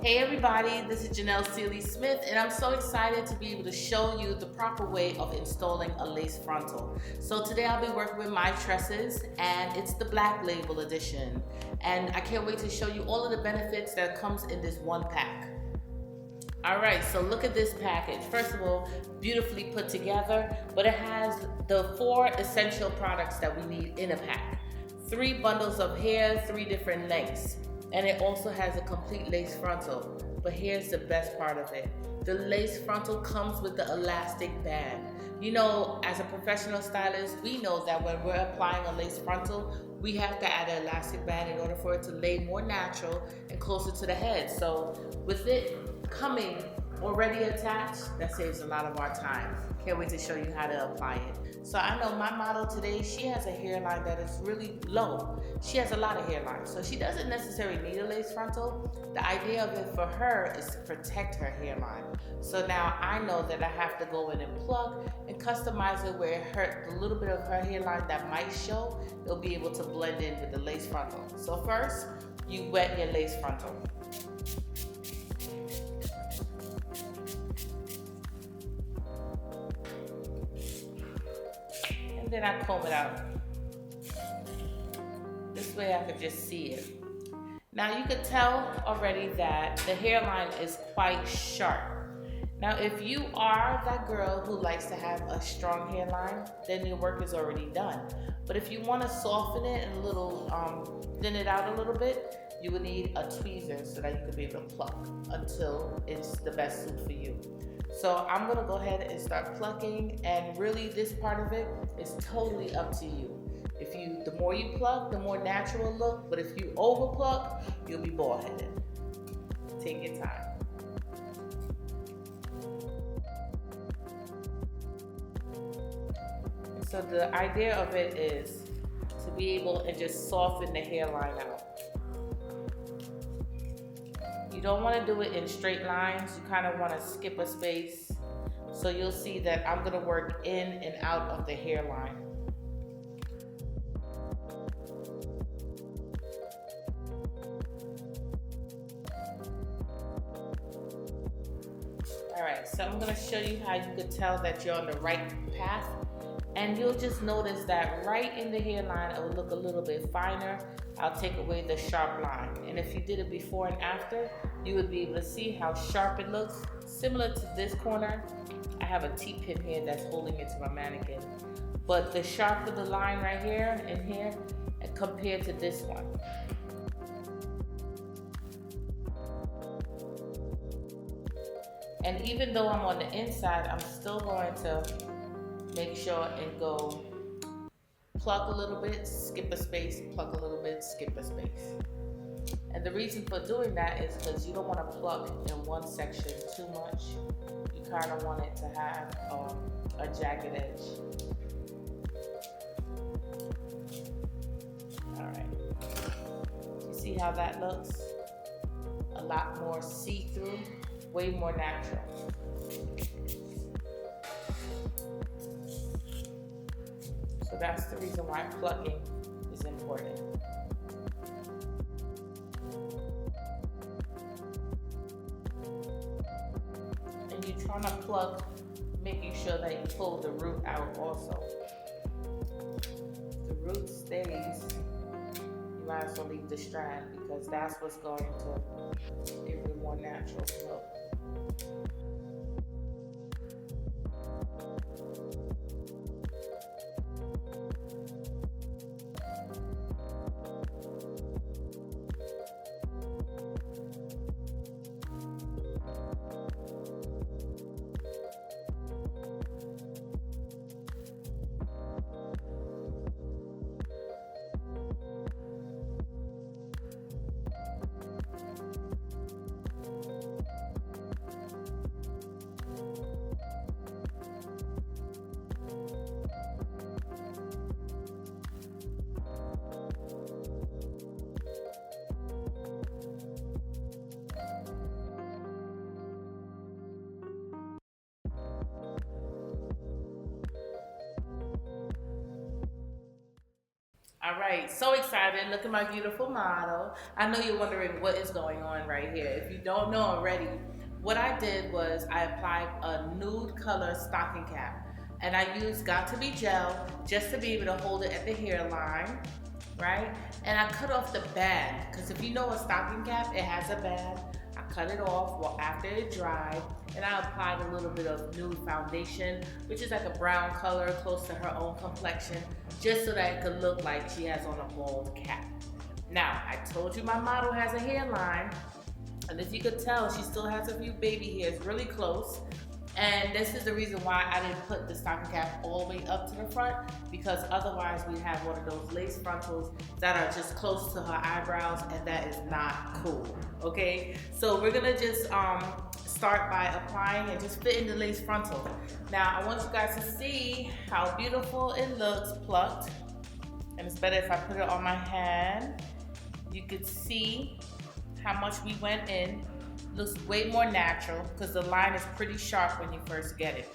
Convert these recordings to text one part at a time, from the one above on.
Hey everybody, this is Janelle Seeley Smith, and I'm so excited to be able to show you the proper way of installing a lace frontal. So today I'll be working with MyTresses, and it's the Black Label edition. And I can't wait to show you all of the benefits that comes in this one pack. Alright, so look at this package. First of all, beautifully put together, but it has the 4 essential products that we need in a pack. 3 bundles of hair, 3 different lengths. And it also has a complete lace frontal. But here's the best part of it. The lace frontal comes with the elastic band. You know, as a professional stylist, we know that when we're applying a lace frontal, we have to add an elastic band in order for it to lay more natural and closer to the head. So with it coming already attached, that saves a lot of our time. Can't wait to show you how to apply it. So I know my model today, she has a hairline that is really low. She has a lot of hairline, so she doesn't necessarily need a lace frontal. The idea of it for her is to protect her hairline. So now I know that I have to go in and pluck and customize it where it hurt the little bit of her hairline that might show, it'll be able to blend in with the lace frontal. So first, you wet your lace frontal. Then I comb it out. This way I could just see it. Now you could tell already that the hairline is quite sharp. Now if you are that girl who likes to have a strong hairline, then your work is already done. But if you want to soften it and thin it out a little bit, you would need a tweezer so that you could be able to pluck until it's the best suit for you. So I'm gonna go ahead and start plucking, and really this part of it is totally up to you. The more you pluck, the more natural look, but if you over pluck, you'll be bald headed. Take your time. So the idea of it is to be able to just soften the hairline out. You don't want to do it in straight lines. You kind of want to skip a space. So you'll see that I'm going to work in and out of the hairline. Alright, so I'm going to show you how you can tell that you're on the right path. And you'll just notice that right in the hairline, it will look a little bit finer. I'll take away the sharp line. And if you did it before and after, you would be able to see how sharp it looks. Similar to this corner, I have a T-pin here that's holding it to my mannequin. But the sharper the line right here and here, compared to this one. And even though I'm on the inside, I'm still going to make sure and go pluck a little bit, skip a space, pluck a little bit, skip a space. And the reason for doing that is because you don't want to pluck in one section too much. You kind of want it to have a jagged edge. Alright. You see how that looks? A lot more see-through, way more natural. So that's the reason why plucking is important. And you're trying to pluck, making sure that you pull the root out also. If the root stays, you might as well leave the strand because that's what's going to give you a more natural look. All right, so excited. Look at my beautiful model. I know you're wondering what is going on right here. If you don't know already, what I did was I applied a nude color stocking cap. And I used Got To Be Gel just to be able to hold it at the hairline, right? And I cut off the band, because if you know a stocking cap, it has a band. I cut it off after it dried, and I applied a little bit of nude foundation, which is like a brown color close to her own complexion, just so that it could look like she has on a bald cap. Now, I told you my model has a hairline, and as you could tell, she still has a few baby hairs really close. And this is the reason why I didn't put the stocking cap all the way up to the front, because otherwise we'd have one of those lace frontals that are just close to her eyebrows, and that is not cool, okay? So we're gonna just start by applying and just fitting the lace frontal. Now I want you guys to see how beautiful it looks plucked, and it's better if I put it on my hand. You could see how much we went in. Looks way more natural because the line is pretty sharp when you first get it.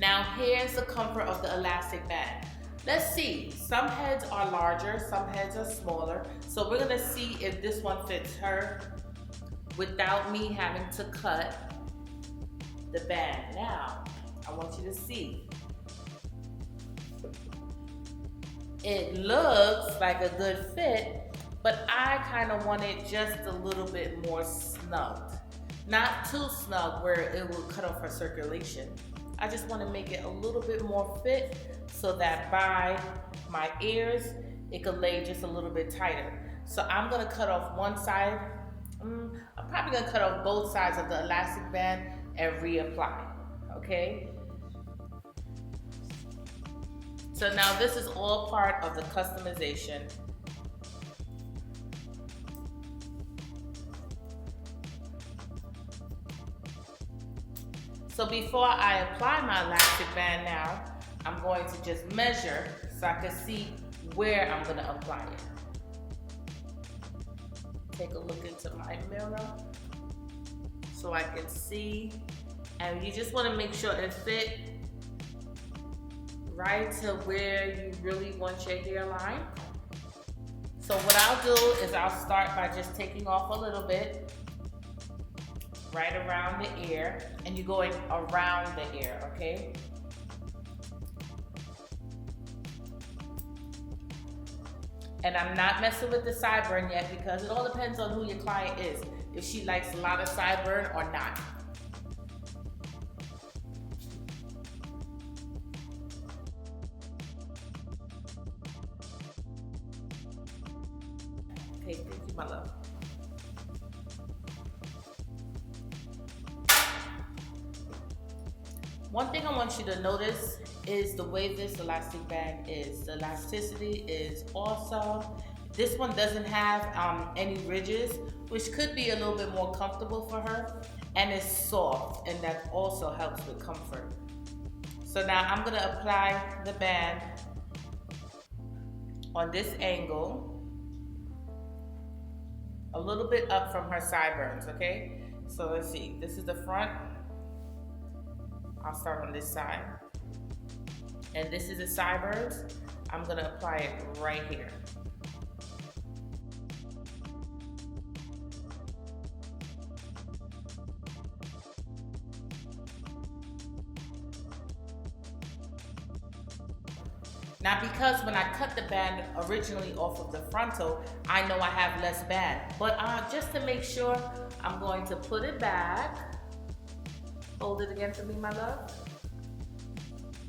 Now here's the comfort of the elastic band. Let's see, some heads are larger, some heads are smaller. So we're gonna see if this one fits her without me having to cut the band. Now, I want you to see. It looks like a good fit, but I kind of want it just a little bit more snugged. Not too snug where it will cut off her circulation. I just want to make it a little bit more fit so that by my ears, it could lay just a little bit tighter. So I'm gonna cut off one side. I'm probably gonna cut off both sides of the elastic band and reapply, okay? So now this is all part of the customization. So before I apply my elastic band now, I'm going to just measure so I can see where I'm gonna apply it. Take a look into my mirror so I can see. And you just wanna make sure it fit right to where you really want your hairline. So what I'll do is I'll start by just taking off a little bit right around the ear, and you're going around the ear, okay? And I'm not messing with the sideburn yet because it all depends on who your client is, if she likes a lot of sideburn or not. Okay, thank you, my love. One thing I want you to notice is the way this elastic band is. The elasticity is awesome. This one doesn't have any ridges, which could be a little bit more comfortable for her. And it's soft, and that also helps with comfort. So now I'm gonna apply the band on this angle, a little bit up from her sideburns, okay? So let's see, this is the front. I'll start on this side. And this is the sideburns. I'm gonna apply it right here. Now because when I cut the band originally off of the frontal, I know I have less band. But just to make sure, I'm going to put it back. Hold it again for me, my love.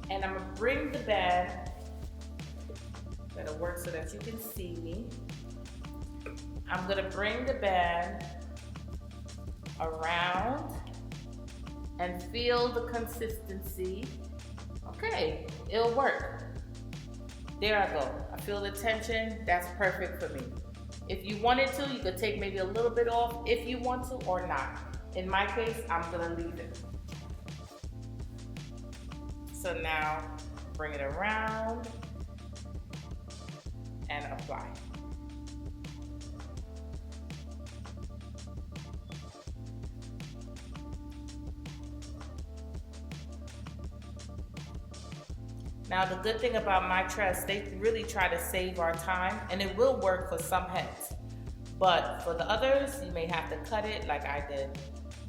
And I'm gonna bring the band, that'll work so that you can see me. I'm gonna bring the band around and feel the consistency. Okay, it'll work. There I go. I feel the tension, that's perfect for me. If you wanted to, you could take maybe a little bit off if you want to or not. In my case, I'm gonna leave it. So now, bring it around and apply. Now the good thing about MyTresses, they really try to save our time, and it will work for some heads. But for the others, you may have to cut it like I did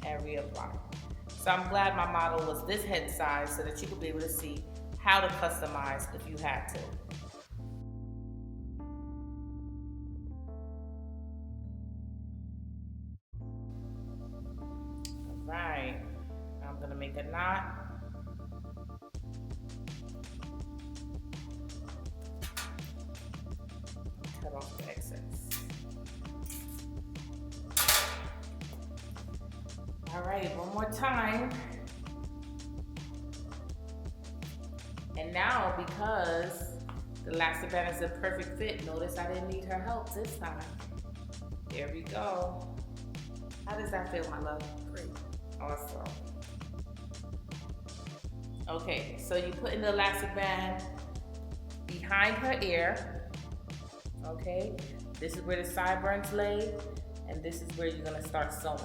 and reapply. So I'm glad my model was this head size so that you could be able to see how to customize if you had to. All right, now I'm gonna make a knot. Cut off the excess. All right, one more time. And now, because the elastic band is a perfect fit, notice I didn't need her help this time. There we go. How does that feel, my love? Great. Awesome. Okay, so you put in the elastic band behind her ear. Okay, this is where the sideburns lay, and this is where you're gonna start sewing.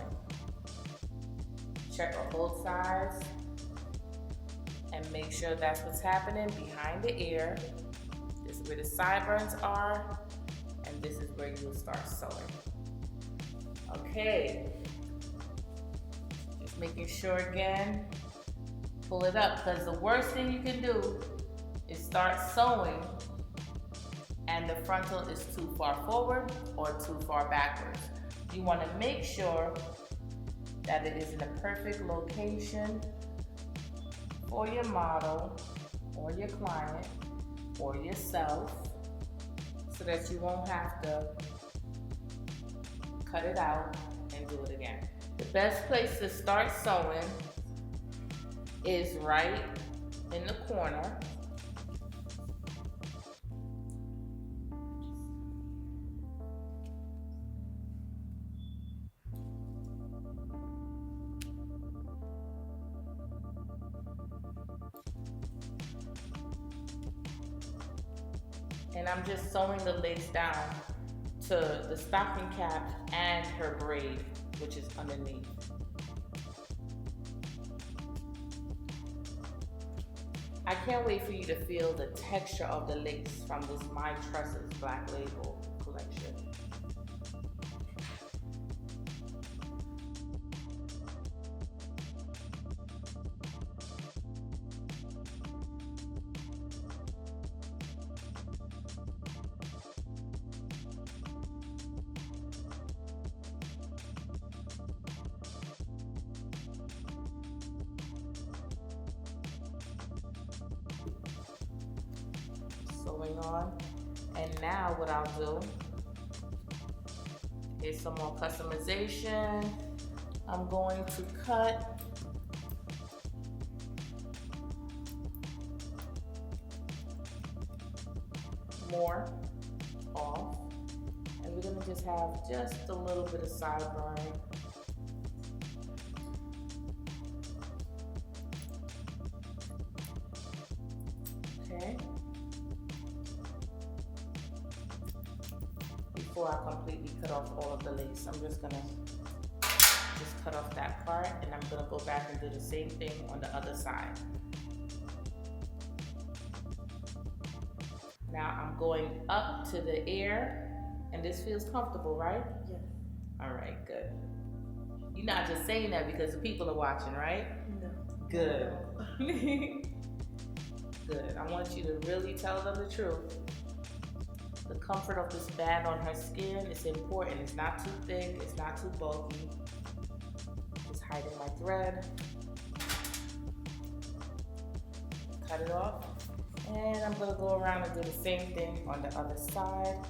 Check on both sides and make sure that's what's happening behind the ear. This is where the sideburns are, and this is where you'll start sewing. Okay, just making sure again, pull it up, because the worst thing you can do is start sewing and the frontal is too far forward or too far backwards. You want to make sure that it is in a perfect location for your model or your client or yourself, so that you won't have to cut it out and do it again. The best place to start sewing is right in the corner. And I'm just sewing the lace down to the stocking cap and her braid, which is underneath. I can't wait for you to feel the texture of the lace from this MyTresses Black Label collection. Sewing on, and now what I'll do is some more customization. I'm going to cut more off, and we're going to just have just a little bit of sideburn. Okay. Before I completely cut off all of the lace, I'm just gonna cut off that part, and I'm gonna go back and do the same thing on the other side. Now I'm going up to the ear, and this feels comfortable, right? Yeah. All right, good. You're not just saying that because the people are watching, right? No. Good. Good. I want you to really tell them the truth. The comfort of this band on her skin is important. It's not too thick, it's not too bulky. Just hiding my thread. Cut it off. And I'm gonna go around and do the same thing on the other side.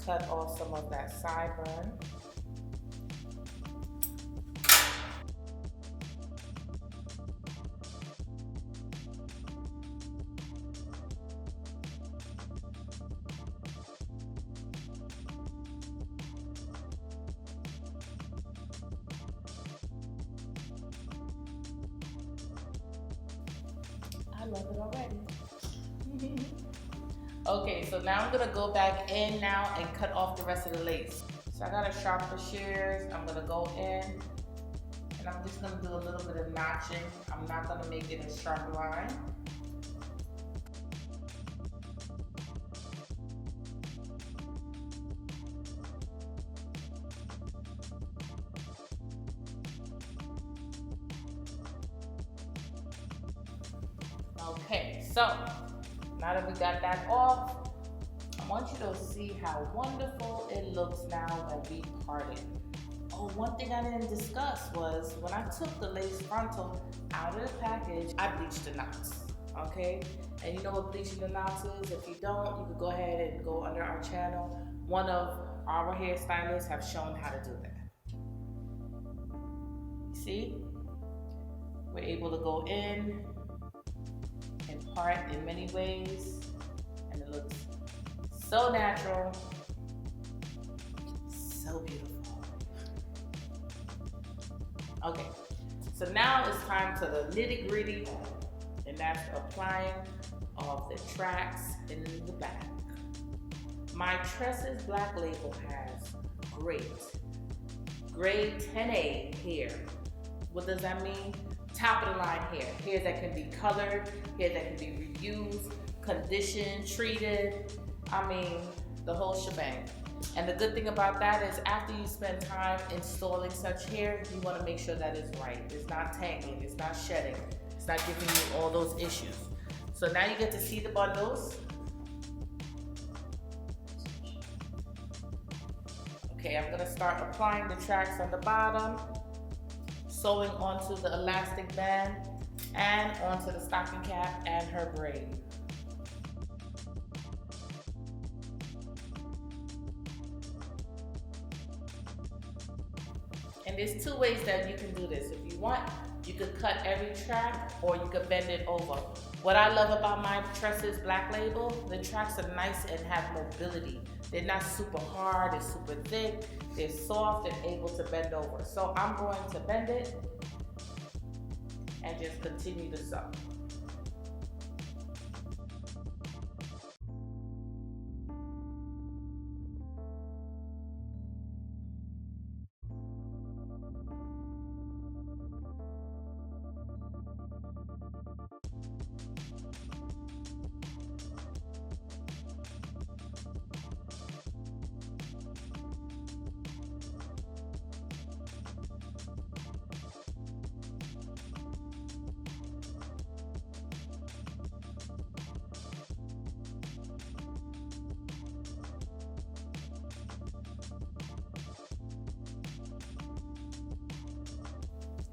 Cut off some of that sideburn. I love it already. Okay, so now I'm gonna go back in now and cut off the rest of the lace. So I got a sharper shears. I'm gonna go in and I'm just gonna do a little bit of notching. I'm not gonna make it a sharp line. Okay, so now that we got that off, I want you to see how wonderful it looks now when we part it. Oh, one thing I didn't discuss was when I took the lace frontal out of the package, I bleached the knots, okay? And you know what bleaching the knots is? If you don't, you could go ahead and go under our channel. One of our hairstylists have shown how to do that. See? We're able to go in and part in many ways, and it looks so natural, so beautiful. Okay, so now it's time to the nitty gritty, and that's applying of the tracks in the back. MyTresses Black Label has great grade 10A hair. What does that mean? Top of the line hair that can be colored, hair that can be reused, conditioned, treated, I mean, the whole shebang. And the good thing about that is after you spend time installing such hair, you want to make sure that it's right. It's not tangling, it's not shedding, it's not giving you all those issues. So now you get to see the bundles. Okay, I'm gonna start applying the tracks on the bottom, sewing onto the elastic band and onto the stocking cap and her braid. And there's two ways that you can do this. If you want, you could cut every track or you could bend it over. What I love about MyTresses Black Label, the tracks are nice and have mobility. They're not super hard, they're super thick, they're soft and able to bend over. So I'm going to bend it and just continue to sew.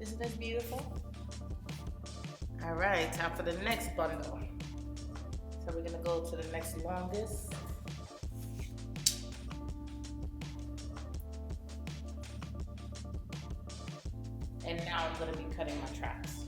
Isn't this beautiful? All right, time for the next bundle. So we're gonna go to the next longest. And now I'm gonna be cutting my tracks.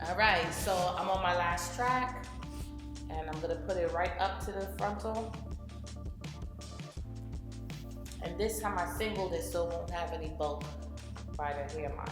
All right, so I'm on my last track and I'm gonna put it right up to the frontal. And this time I singled it so it won't have any bulk by the hairline.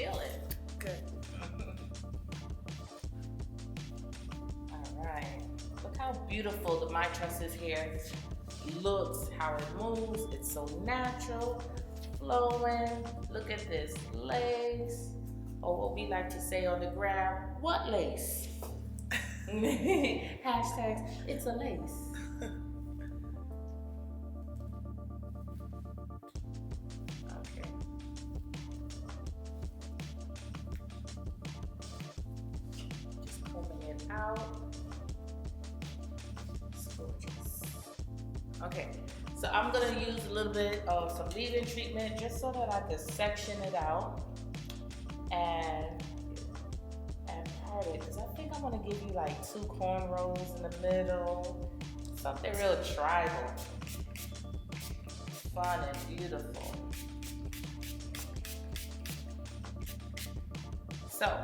feel it? Good. All right. Look how beautiful the MyTresses hair looks, how it moves. It's so natural, flowing. Look at this lace. Or what we like to say on the gram, what lace? Hashtags, it's a lace. Okay. Just combing it out. It's gorgeous. Okay, so I'm gonna use a little bit of some leave-in treatment just so that I can section it out and part it, because I think I'm gonna give you like 2 cornrows in the middle, something real tribal, fun and beautiful. So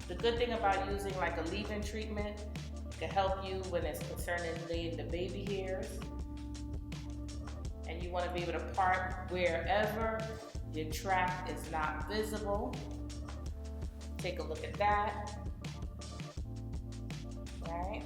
the good thing about using like a leave-in treatment, it can help you when it's concerning the baby hairs, and you want to be able to part wherever your track is not visible. Take a look at that. All right.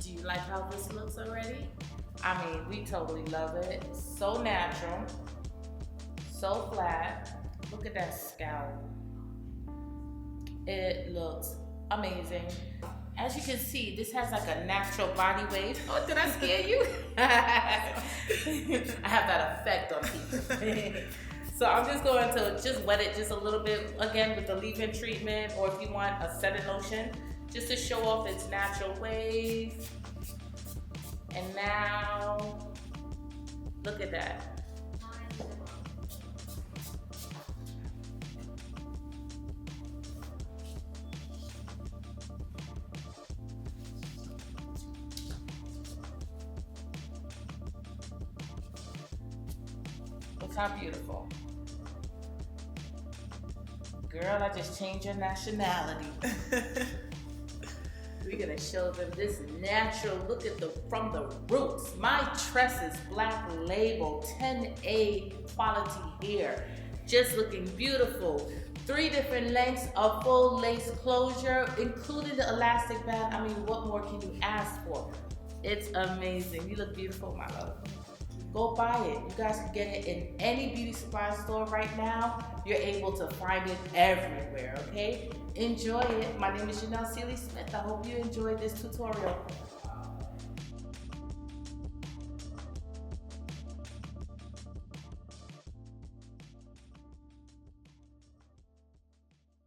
Do you like how this looks already? I mean, we totally love it. It's so natural, so flat. Look at that scalp. It looks amazing. As you can see, this has like a natural body wave. Oh, did I scare you? I have that effect on people. So I'm just going to just wet it just a little bit, again, with the leave-in treatment, or if you want a setting lotion, just to show off its natural wave. And now, look at that. Look how beautiful. Girl, I just changed your nationality. We're gonna show them this natural look at from the roots. MyTresses Black Label 10A quality hair. Just looking beautiful. 3 different lengths of full lace closure, including the elastic band. I mean, what more can you ask for? It's amazing. You look beautiful, my love. go buy it. You guys can get it in any beauty supply store right now. You're able to find it everywhere, okay? Enjoy it. My name is Janelle Seeley Smith. I hope you enjoyed this tutorial.